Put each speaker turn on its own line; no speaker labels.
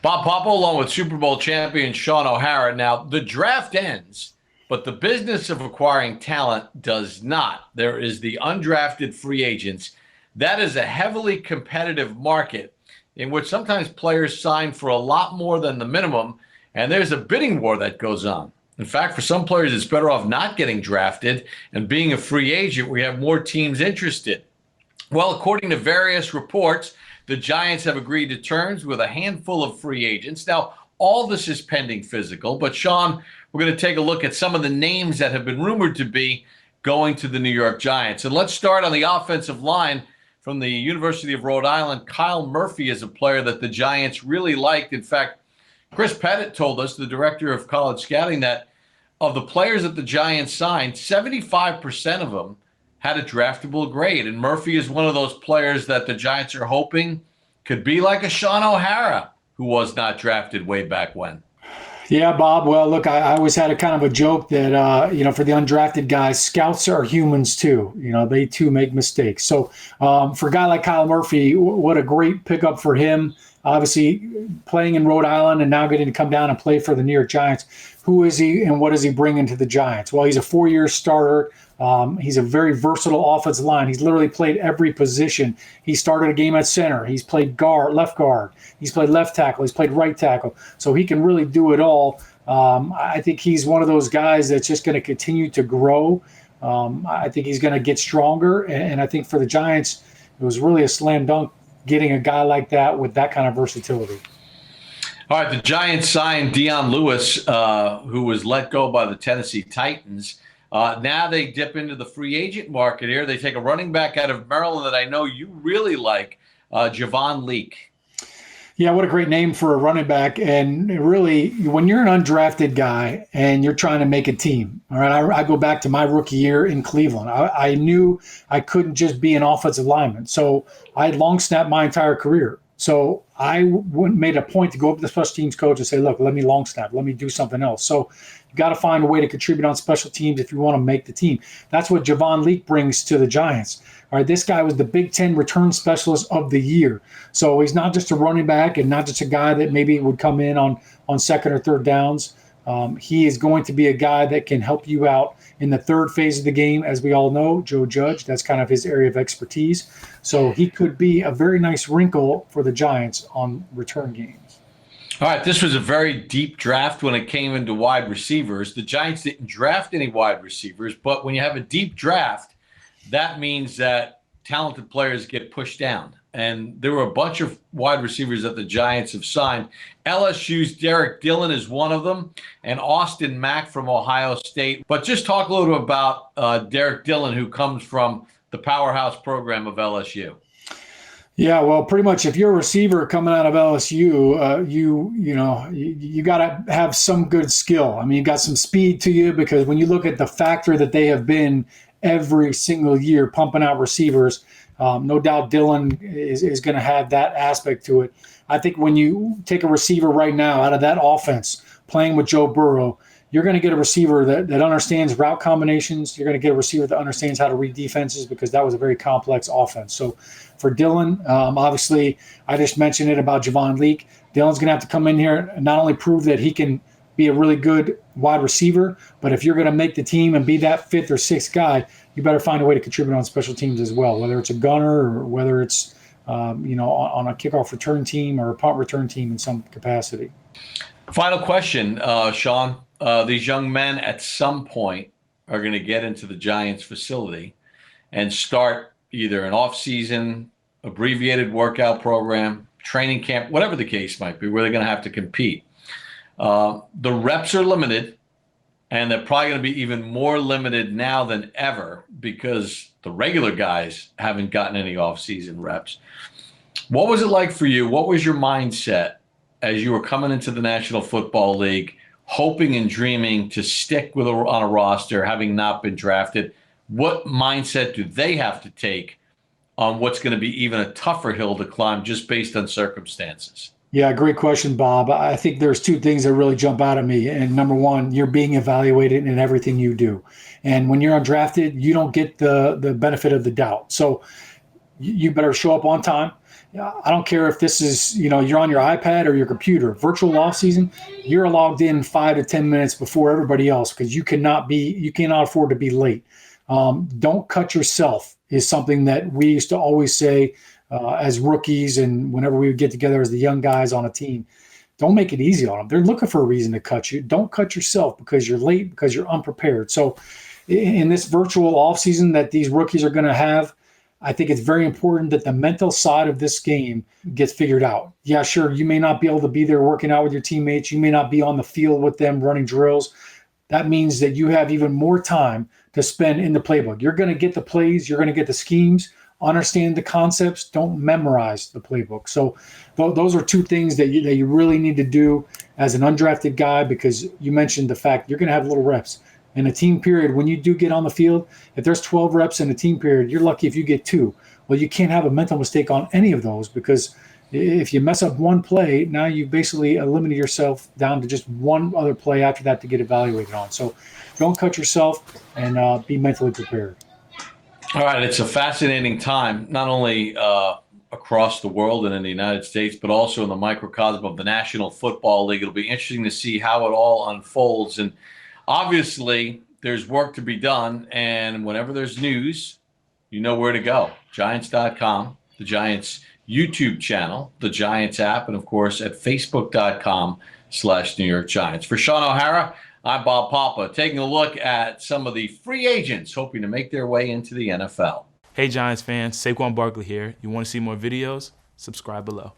Bob Popo along with Super Bowl champion Sean O'Hara. Now, the draft ends, but the business of acquiring talent does not. There is the undrafted free agents. That is a heavily competitive market in which sometimes players sign for a lot more than the minimum, and there's a bidding war that goes on. In fact, for some players, it's better off not getting drafted and being a free agent. We have more teams interested. Well, according to various reports, the Giants have agreed to terms with a handful of free agents. Now, all this is pending physical, but Sean, we're going to take a look at some of the names that have been rumored to be going to the New York Giants. And let's start on the offensive line from the University of Rhode Island. Kyle Murphy is a player that the Giants really liked. In fact, Chris Pettit told us, the director of college scouting, that of the players that the Giants signed, 75% of them had a draftable grade. And Murphy is one of those players that the Giants are hoping could be like a Sean O'Hara, who was not drafted way back when.
Yeah, Bob. Well, look, I always had a kind of a joke that, for the undrafted guys, scouts are humans too. They too make mistakes. So for a guy like Kyle Murphy, what a great pickup for him. Obviously, playing in Rhode Island and now getting to come down and play for the New York Giants. Who is he and what does he bring into the Giants? Well, he's a 4-year starter. He's a very versatile offensive line. He's literally played every position. He started a game at center. He's played left guard. He's played left tackle. He's played right tackle. So he can really do it all. I think he's one of those guys that's just going to continue to grow. I think he's going to get stronger. And I think for the Giants, it was really a slam dunk getting a guy like that with that kind of versatility.
All right, the Giants signed Dion Lewis, who was let go by the Tennessee Titans. Now they dip into the free agent market here. They take a running back out of Maryland that I know you really like, Javon Leake.
Yeah, what a great name for a running back. And really, when you're an undrafted guy and you're trying to make a team, all right, I go back to my rookie year in Cleveland. I knew I couldn't just be an offensive lineman. So I had long snapped my entire career. So I made a point to go up to the special teams coach and say, look, let me long snap. Let me do something else. So you got to find a way to contribute on special teams if you want to make the team. That's what Javon Leake brings to the Giants. All right, this guy was the Big Ten return specialist of the year. So he's not just a running back and not just a guy that maybe would come in on second or third downs. He is going to be a guy that can help you out in the third phase of the game. As we all know, Joe Judge, that's kind of his area of expertise. So he could be a very nice wrinkle for the Giants on return games.
All right, this was a very deep draft when it came into wide receivers. The Giants didn't draft any wide receivers, but when you have a deep draft, that means that talented players get pushed down. And there were a bunch of wide receivers that the Giants have signed. LSU's Derrick Dylan is one of them, and Austin Mack from Ohio State. But just talk a little about Derrick Dylan, who comes from the powerhouse program of LSU.
Yeah, well, pretty much if you're a receiver coming out of LSU, you got to have some good skill. I mean, you got some speed to you, because when you look at the factor that they have been every single year pumping out receivers, no doubt Dylan is going to have that aspect to it. I think when you take a receiver right now out of that offense, playing with Joe Burrow, you're going to get a receiver that understands route combinations. You're going to get a receiver that understands how to read defenses, because that was a very complex offense. So for Dylan, obviously, I just mentioned it about Javon Leake. Dylan's going to have to come in here and not only prove that he can be a really good wide receiver, but if you're going to make the team and be that fifth or sixth guy, you better find a way to contribute on special teams as well, whether it's a gunner or whether it's on a kickoff return team or a punt return team in some capacity.
Final question, Sean. These young men at some point are going to get into the Giants facility and start either an off-season, abbreviated workout program, training camp, whatever the case might be, where they're going to have to compete. The reps are limited, and they're probably going to be even more limited now than ever because the regular guys haven't gotten any off-season reps. What was it like for you? What was your mindset as you were coming into the National Football League, hoping and dreaming to stick on a roster, having not been drafted? What mindset do they have to take on what's going to be even a tougher hill to climb just based on circumstances?
Yeah, great question, Bob. I think there's two things that really jump out at me. And number one, you're being evaluated in everything you do. And when you're undrafted, you don't get the benefit of the doubt. So you better show up on time. I don't care if this is, you're on your iPad or your computer, virtual off season, you're logged in 5 to 10 minutes before everybody else because you cannot afford to be late. Don't cut yourself is something that we used to always say as rookies and whenever we would get together as the young guys on a team. Don't make it easy on them. They're looking for a reason to cut you. Don't cut yourself because you're late, because you're unprepared. So in this virtual offseason that these rookies are going to have, I think it's very important that the mental side of this game gets figured out. Yeah, sure, you may not be able to be there working out with your teammates. You may not be on the field with them running drills. That means that you have even more time to spend in the playbook. You're going to get the plays. You're going to get the schemes. Understand the concepts. Don't memorize the playbook. So those are two things that you really need to do as an undrafted guy, because you mentioned the fact you're going to have little reps. In a team period, when you do get on the field, if there's 12 reps in a team period, you're lucky if you get 2. Well, you can't have a mental mistake on any of those, because if you mess up one play, now you basically eliminate yourself down to just one other play after that to get evaluated on. So don't cut yourself and be mentally prepared.
All right, it's a fascinating time, not only across the world and in the United States, but also in the microcosm of the National Football League. It'll be interesting to see how it all unfolds. And obviously, there's work to be done. And whenever there's news, you know where to go. Giants.com, the Giants YouTube channel, the Giants app, and of course at Facebook.com/New York Giants. For Sean O'Hara, I'm Bob Papa, taking a look at some of the free agents hoping to make their way into the NFL.
Hey Giants fans, Saquon Barkley here. You want to see more videos? Subscribe below.